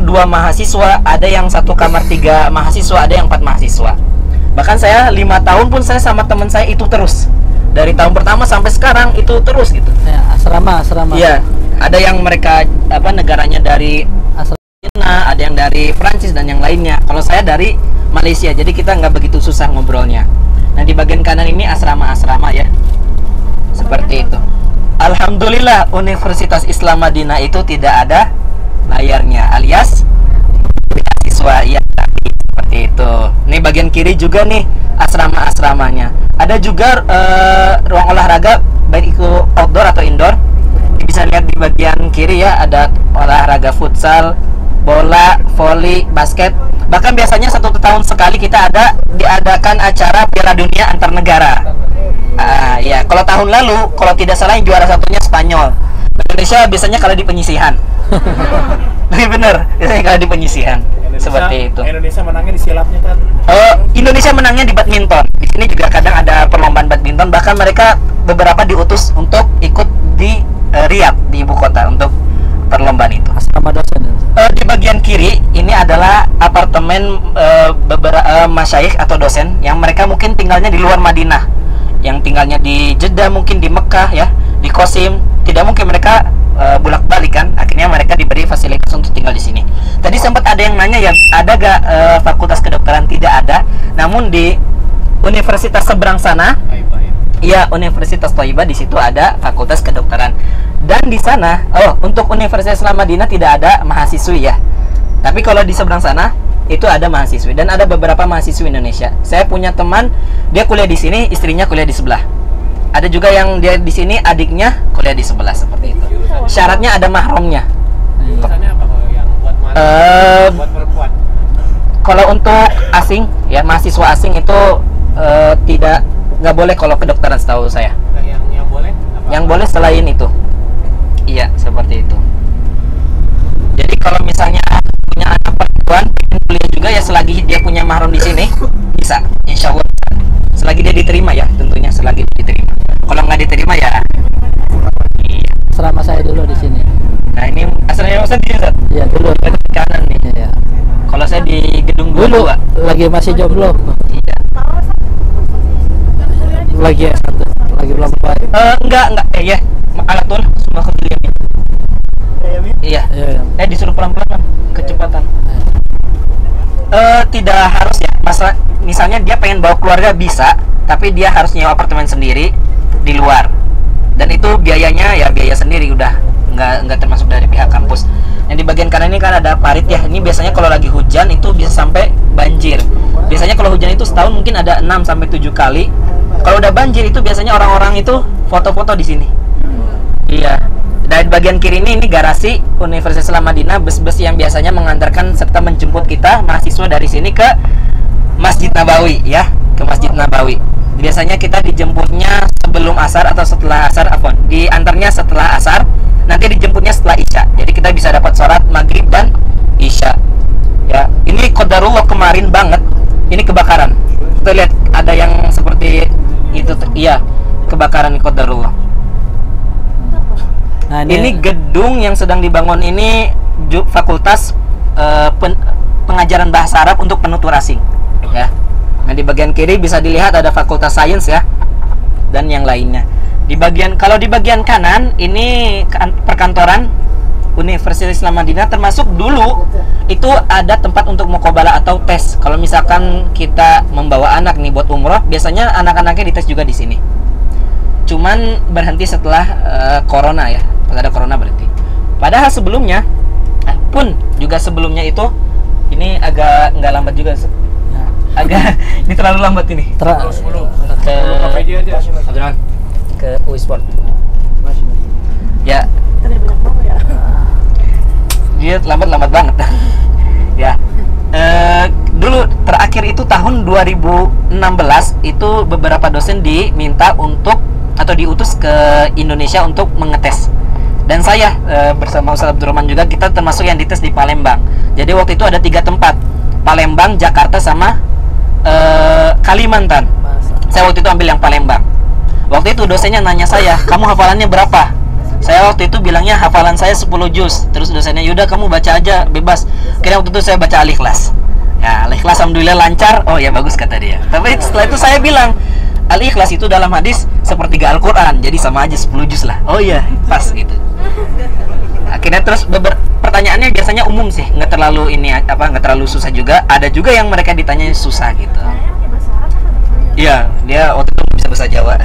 kamar 2 mahasiswa, ada yang satu kamar 3 mahasiswa, ada yang 4 mahasiswa. Bahkan saya 5 tahun pun saya sama teman saya itu terus. Dari tahun pertama sampai sekarang itu terus gitu. Ya, asrama. Iya, ada yang mereka negaranya dari China, ada yang dari Prancis dan yang lainnya. Kalau saya dari Malaysia, jadi kita nggak begitu susah ngobrolnya. Nah, di bagian kanan ini asrama-asrama ya. Seperti itu. Alhamdulillah Universitas Islam Madinah itu tidak ada bayarnya, alias beasiswa ya. Seperti itu. Ini bagian kiri juga nih asrama-asramanya. Ada juga ruang olahraga, baik itu outdoor atau indoor. Bisa lihat di bagian kiri ya, ada olahraga futsal, bola, voli, basket. Bahkan biasanya 1 tahun sekali kita diadakan acara Piala Dunia antar negara. Ya, kalau tahun lalu, kalau tidak salah yang juara satunya Spanyol. Indonesia biasanya kalah di penyisihan. Bener, biasanya kalah di penyisihan. Seperti itu. Indonesia menangnya di silapnya kan? Indonesia menangnya di badminton. Di sini juga kadang ada perlombaan badminton. Bahkan mereka beberapa diutus untuk ikut di Riyadh, di ibu kota, untuk perlombaan itu. Asrama dosen. Di bagian kiri ini adalah apartemen beberapa masyayikh atau dosen yang mereka mungkin tinggalnya di luar Madinah, yang tinggalnya di Jeddah, mungkin di Mekah ya, di Qasim. Tidak mungkin mereka bolak-balik kan, akhirnya mereka diberi fasilitas untuk tinggal di sini. Tadi sempat ada yang nanya ya, ada gak fakultas kedokteran? Tidak ada. Namun di universitas seberang sana, iya, Universitas Thaibah, di situ ada fakultas kedokteran. Dan di sana, untuk Universitas Islam Madinah tidak ada mahasiswi ya. Tapi kalau di seberang sana itu ada mahasiswi, dan ada beberapa mahasiswi Indonesia. Saya punya teman, dia kuliah di sini, istrinya kuliah di sebelah. Ada juga yang dia di sini, adiknya kuliah di sebelah, seperti itu. Syaratnya ada mahramnya. Misalnya apa kalau yang buat mahasiswa, buat perempuan? Kalau untuk asing ya, mahasiswa asing itu nggak boleh kalau kedokteran setahu saya. Yang boleh? Apa? Yang boleh selain itu. Iya, seperti itu. Jadi kalau misalnya punya anak perempuan pengen kuliah juga ya, selagi dia punya mahram di sini bisa, insya Allah. Selagi dia diterima ya, tentunya selagi dia diterima. Kalau nggak diterima ya, iya. Asrama saya dulu di sini. Nah, ini asrama Ustaz di Ustaz? Iya, dulu. Di kanan nih. Iya. Kalau saya di gedung Dulu 22. lagi masih jomblo. Iya. Lagi S1, lagi belum baik. Enggak, ya. Alatul semua kuliahnya. Iya. Iya. Disuruh pelan-pelan, kecepatan. Tidak harus ya. Misalnya dia pengen bawa keluarga bisa, tapi dia harus nyewa apartemen sendiri di luar. Dan itu biayanya ya biaya sendiri, udah nggak termasuk dari pihak kampus. Yang di bagian kanan ini kan ada parit ya. Ini biasanya kalau lagi hujan itu bisa sampai banjir. Biasanya kalau hujan itu setahun mungkin ada 6 sampai 7 kali. Kalau udah banjir itu biasanya orang-orang itu foto-foto di sini. Iya. Dan bagian kiri ini garasi Universitas Islam Madinah, bus-bus yang biasanya mengantarkan serta menjemput kita mahasiswa dari sini ke Masjid Nabawi ya, ke Masjid Nabawi. Biasanya kita dijemputnya sebelum asar atau setelah asar, diantarnya setelah asar, nanti dijemputnya setelah isya. Jadi kita bisa dapat sholat maghrib dan isya. Ya, ini qadarullah kemarin banget. Ini kebakaran. Kita lihat ada yang seperti itu, iya, kebakaran qadarullah. Nah, ini gedung yang sedang dibangun ini fakultas pengajaran bahasa Arab untuk penutur asing ya. Nah, di bagian kiri bisa dilihat ada fakultas sains ya, dan yang lainnya. Kalau di bagian kanan ini perkantoran Universitas Islam Madinah, termasuk dulu itu ada tempat untuk muqabalah atau tes. Kalau misalkan kita membawa anak nih buat umroh, biasanya anak-anaknya dites juga di sini. Cuman berhenti setelah corona ya, pas ada corona berhenti. Padahal sebelumnya sebelumnya itu ini agak nggak lambat juga, agak ini terlalu lambat ini. Ke UI Sport. Ya. Dia lambat banget. Ya. Dulu terakhir itu tahun 2016 itu beberapa dosen diminta untuk atau diutus ke Indonesia untuk mengetes. Dan saya bersama Ustaz Abdurrahman juga, kita termasuk yang dites di Palembang. Jadi waktu itu ada 3 tempat, Palembang, Jakarta, sama Kalimantan. Saya waktu itu ambil yang Palembang. Waktu itu dosennya nanya saya, kamu hafalannya berapa? Saya waktu itu bilangnya hafalan saya 10 juz. Terus dosennya, yaudah kamu baca aja bebas. Akhirnya waktu itu saya baca Al-Ikhlas. Ya, Al-Ikhlas alhamdulillah lancar. Oh ya bagus kata dia. Tapi setelah itu saya bilang, Al-Ikhlas itu dalam hadis sepertiga Al-Quran. Jadi sama aja 10 juz lah. Oh iya, pas gitu. Akhirnya terus pertanyaannya biasanya umum sih, nggak terlalu nggak terlalu susah juga. Ada juga yang mereka ditanya susah gitu. Iya, dia waktu itu bisa bahasa Jawa.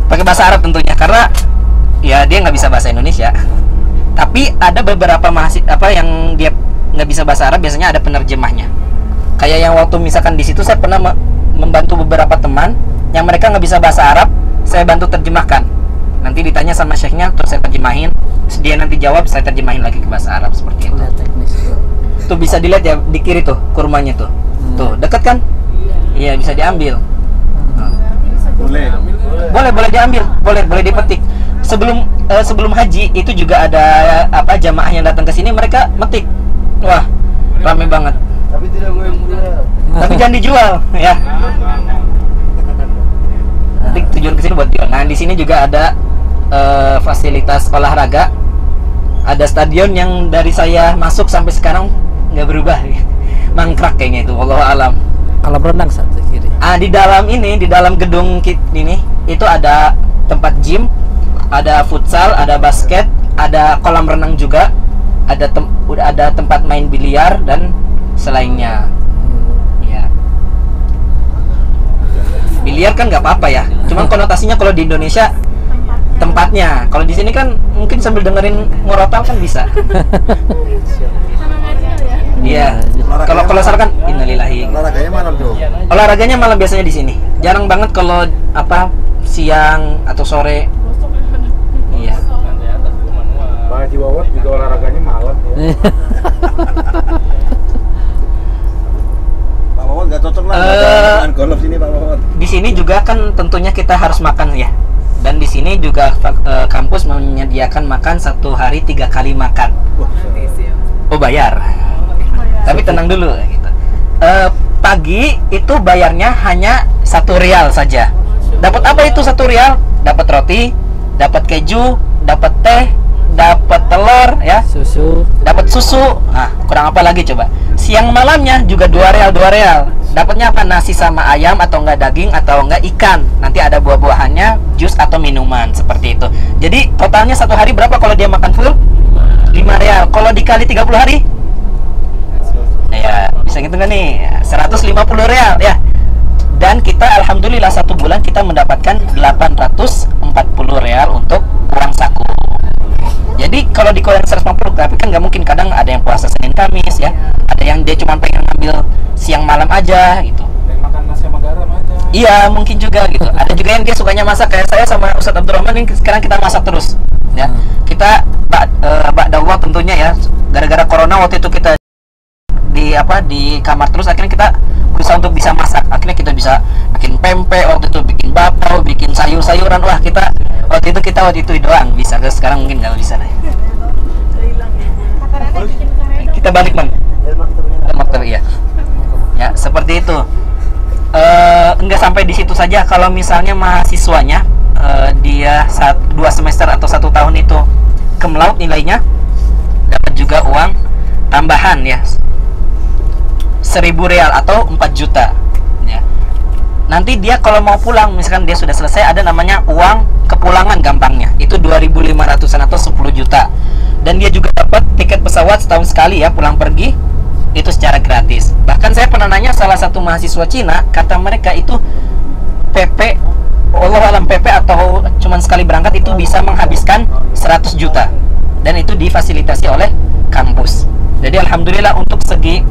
Pakai bahasa Arab tentunya, karena ya dia nggak bisa bahasa Indonesia. Tapi ada beberapa yang dia nggak bisa bahasa Arab, biasanya ada penerjemahnya. Kayak yang waktu misalkan di situ saya pernah membantu beberapa teman yang mereka nggak bisa bahasa Arab, saya bantu terjemahkan. Nanti ditanya sama syekhnya, terus saya terjemahin. Dia nanti jawab, saya terjemahin lagi ke bahasa Arab seperti itu. Teknis. Tuh bisa dilihat ya di kiri tuh kurmanya tuh. Tuh deket kan? Iya bisa diambil. Boleh diambil, boleh dipetik. Sebelum haji itu juga ada jamaah yang datang ke sini, mereka metik. Wah, rame banget. Tapi tidak boleh jual. Tapi jangan dijual, ya. Nanti tujuan ke sini buat jual. Nah, di sini juga ada fasilitas olahraga. Ada stadion yang dari saya masuk sampai sekarang nggak berubah. Mangkrak kayaknya itu, wallahu alam. Kalau berenang satu kiri. Di dalam gedung ini itu ada tempat gym, ada futsal, ada basket, ada kolam renang juga, ada tempat main biliar dan selainnya. Ya. Biliar kan nggak apa-apa ya. Cuman konotasinya kalau di Indonesia tempatnya. Kalau di sini kan mungkin sambil dengerin murotal kan bisa. Iya. Kalau salah kan innalillahi. Olahraganya malam tuh. Olahraganya malam biasanya di sini. Jarang banget kalau siang atau sore. Iya. Pak Haji Wawat juga olahraganya malam ya. Pak Wawan nggak cocok lah dengan golf sini Pak Wawan. Di sini juga kan tentunya kita harus makan ya. Dan di sini juga kampus menyediakan makan 1 hari 3 kali makan. Oh bayar. Tapi tenang dulu gitu. Pagi itu bayarnya hanya 1 rial saja. Dapat apa itu 1 rial? Dapat roti, dapat keju, dapat teh, dapat telur ya, dapat susu. Nah, kurang apa lagi coba? Siang malamnya juga 2 rial 2 rial. Dapatnya apa? Nasi sama ayam atau enggak daging atau enggak ikan. Nanti ada buah-buahannya, jus atau minuman seperti itu. Jadi totalnya 1 hari berapa kalau dia makan full? 5 rial. Kalau dikali 30 hari? Ya, bisa gitu kan nih? 150 rial ya. Dan kita alhamdulillah 1 bulan kita mendapatkan 840 rial untuk uang saku. Jadi kalau di yang 150, tapi kan nggak mungkin, kadang ada yang puasa Senin Kamis ya. Ada yang dia cuma pengen ngambil siang malam aja gitu. Dan makan nasi sama garam aja. Iya, mungkin juga gitu. Ada juga yang dia sukanya masak, kayak saya sama Ustadz Abdurrahman ini sekarang kita masak terus. Ya, kita ba'dallah tentunya ya. Gara-gara corona waktu itu kita di kamar terus, akhirnya kita berusaha untuk bisa masak. Akhirnya kita bisa bikin pempek, waktu itu bikin bakpao, bikin sayur-sayuran. Wah, waktu itu doang bisa. Sekarang mungkin nggak bisa lah. Kita balik man. Maktab iya. Ya, seperti itu. Enggak sampai di situ saja. Kalau misalnya mahasiswanya dia 2 semester atau 1 tahun itu kemlaut nilainya, dapat juga uang tambahan ya. 1.000 rial atau 4 juta ya. Nanti dia kalau mau pulang, misalkan dia sudah selesai, ada namanya uang kepulangan gampangnya. Itu 2.500-an atau 10 juta. Dan dia juga dapat tiket pesawat setahun sekali ya, pulang pergi itu secara gratis. Bahkan saya pernah nanya salah satu mahasiswa Cina, kata mereka itu PP, Allah alam PP atau cuman sekali berangkat itu bisa menghabiskan 100 juta. Dan itu difasilitasi oleh kampus. Jadi alhamdulillah untuk segi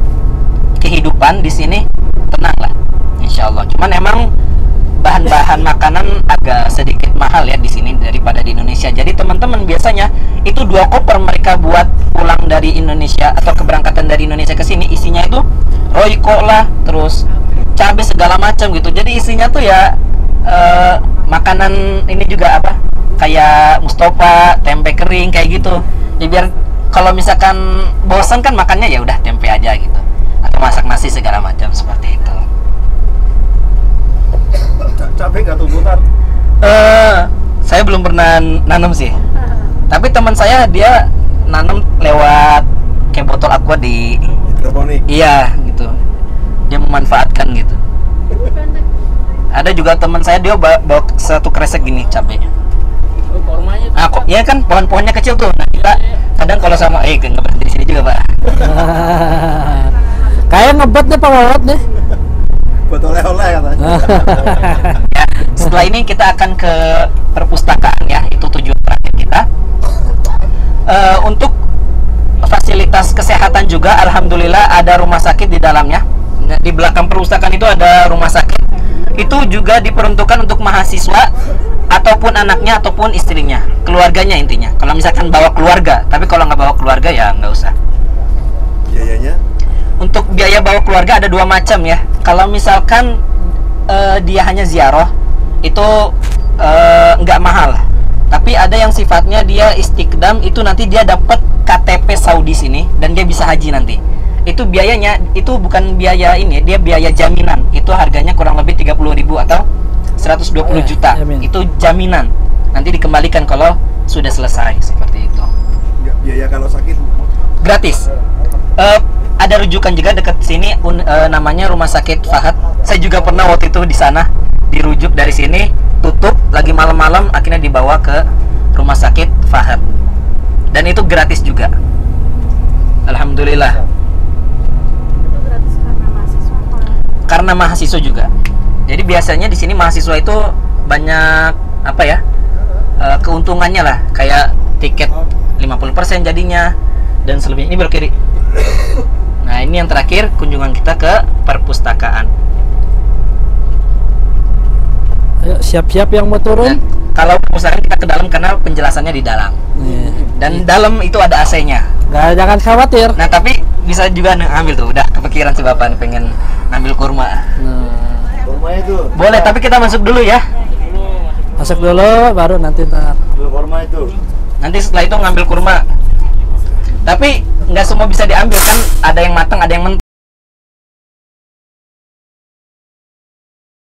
kehidupan di sini tenang lah, insya Allah. Cuman emang bahan-bahan makanan agak sedikit mahal ya di sini daripada di Indonesia. Jadi teman-teman biasanya itu 2 koper mereka buat pulang dari Indonesia atau keberangkatan dari Indonesia ke sini, isinya itu royco lah, terus cabai segala macam gitu. Jadi isinya tuh ya makanan ini juga kayak Mustofa, tempe kering kayak gitu. Ya biar kalau misalkan bosan kan makannya ya udah tempe aja gitu. Atau masak nasi segala macam seperti itu. Cabai nggak tumbuh tar? Saya belum pernah nanam sih. Tapi teman saya dia nanam lewat kayak botol aqua di Hidroponik. iya gitu. Dia memanfaatkan gitu. Ada juga teman saya dia bawa satu kresek gini cabai. Oh, kormanya tuh. Ah kok ya kan pohon-pohonnya kecil tuh. Nah, kita kadang kalau sama nggak berhenti di sini juga, Pak. Kayak ngebet nih Pak Wawat nih. Buat oleh-oleh katanya. Ya, setelah ini kita akan ke perpustakaan ya, itu tujuan terakhir kita. Untuk fasilitas kesehatan juga, alhamdulillah ada rumah sakit di dalamnya. Nah, di belakang perpustakaan itu ada rumah sakit. Itu juga diperuntukkan untuk mahasiswa ataupun anaknya ataupun istrinya, keluarganya intinya. Kalau misalkan bawa keluarga, tapi kalau nggak bawa keluarga ya nggak usah. Biayanya? Untuk biaya bawa keluarga ada dua macam ya. Kalau misalkan dia hanya ziarah itu nggak mahal. Tapi ada yang sifatnya dia istiqdam, itu nanti dia dapat KTP Saudi sini dan dia bisa haji nanti. Itu biayanya itu bukan biaya ini, dia biaya jaminan. Itu harganya kurang lebih 30.000 atau 120 juta. Jamin. Itu jaminan. Nanti dikembalikan kalau sudah selesai seperti itu. Nggak, biaya kalau sakit Gratis. Ada rujukan juga dekat sini namanya Rumah Sakit Fahad. Saya juga pernah waktu itu di sana dirujuk dari sini, tutup lagi malam-malam, akhirnya dibawa ke Rumah Sakit Fahad. Dan itu gratis juga. Alhamdulillah. Itu gratis karena mahasiswa apa? Karena mahasiswa juga. Jadi biasanya di sini mahasiswa itu banyak apa ya? Keuntungannya lah, kayak tiket 50% jadinya dan selebihnya. Ini belok kiri. Nah, ini yang terakhir kunjungan kita ke perpustakaan. Ayo siap-siap yang mau Dan turun. kalau perpustakaan kita ke dalam karena penjelasannya di dalam. Nih. Dan dalam itu ada AC-nya. Nggak, jangan khawatir. Nah, tapi bisa juga ngambil tuh. Udah kepikiran si Bapak pengen ngambil kurma. Nah, kurma itu. Boleh, tapi kita masuk dulu ya. masuk dulu baru nanti ntar. Kurma itu. Nanti setelah itu ngambil kurma. Tapi nggak semua bisa diambil kan, ada yang matang, ada yang mentah.